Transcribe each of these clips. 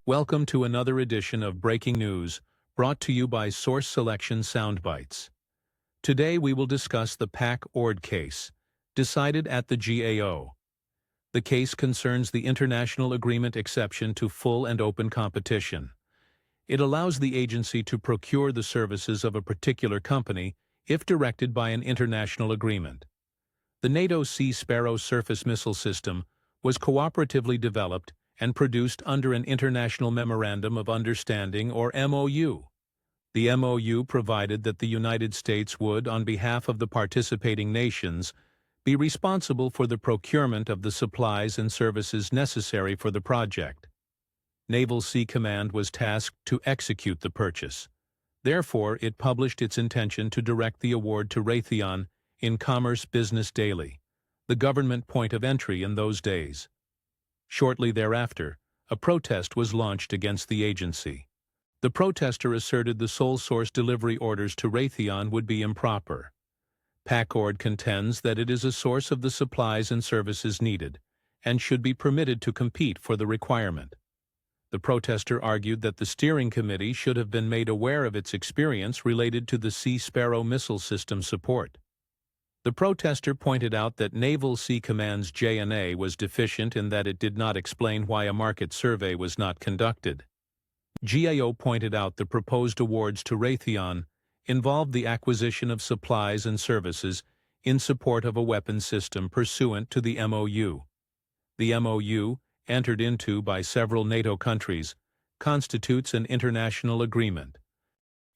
Welcome to another edition of Breaking News, brought to you by Source Selection Soundbites. Today we will discuss the Packard case, decided at the GAO. The case concerns the international agreement exception to full and open competition. It allows the agency to procure the services of a particular company if directed by an international agreement. The NATO Sea Sparrow surface missile system was cooperatively developed and produced under an International Memorandum of Understanding, or MOU. The MOU provided that the United States would, on behalf of the participating nations, be responsible for the procurement of the supplies and services necessary for the project. Naval Sea Command was tasked to execute the purchase. Therefore, it published its intention to direct the award to Raytheon in Commerce Business Daily, the government point of entry in those days. Shortly thereafter, a protest was launched against the agency. The protester asserted the sole source delivery orders to Raytheon would be improper. Packard contends that it is a source of the supplies and services needed, and should be permitted to compete for the requirement. The protester argued that the steering committee should have been made aware of its experience related to the Sea Sparrow missile system support. The protester pointed out that Naval Sea Command's J&A was deficient in that it did not explain why a market survey was not conducted. GAO pointed out the proposed awards to Raytheon involved the acquisition of supplies and services in support of a weapons system pursuant to the MOU. The MOU, entered into by several NATO countries, constitutes an international agreement.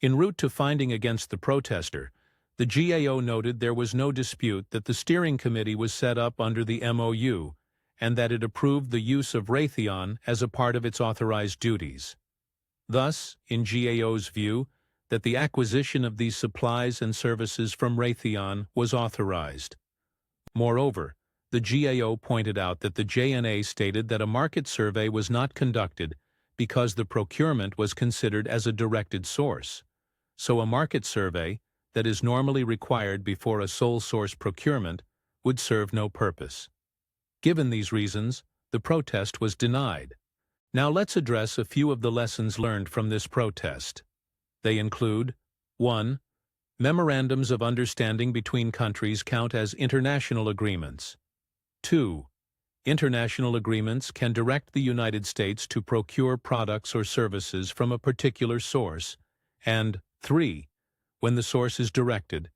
En route to finding against the protester, the GAO noted there was no dispute that the steering committee was set up under the MOU and that it approved the use of Raytheon as a part of its authorized duties. Thus, in GAO's view, that the acquisition of these supplies and services from Raytheon was authorized. Moreover, the GAO pointed out that the J&A stated that a market survey was not conducted because the procurement was considered as a directed source. So a market survey, that is normally required before a sole source procurement, would serve no purpose. Given these reasons, the protest was denied. Now let's address a few of the lessons learned from this protest. They include: 1. Memorandums of understanding between countries count as international agreements. 2. International agreements can direct the United States to procure products or services from a particular source. And 3. When the source is directed,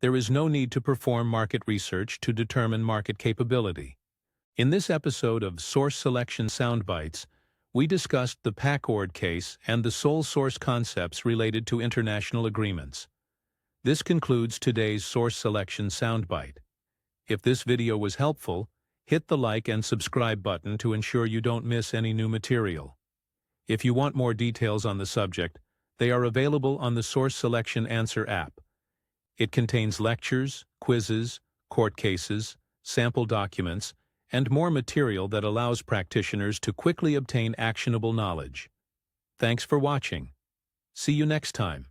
there is no need to perform market research to determine market capability. In this episode of Source Selection Soundbites, we discussed the Packard case and the sole source concepts related to international agreements. This concludes today's Source Selection Soundbite. If this video was helpful, hit the like and subscribe button to ensure you don't miss any new material. If you want more details on the subject, they are available on the Source Selection Answer app. It contains lectures, quizzes, court cases, sample documents, and more material that allows practitioners to quickly obtain actionable knowledge. Thanks for watching. See you next time.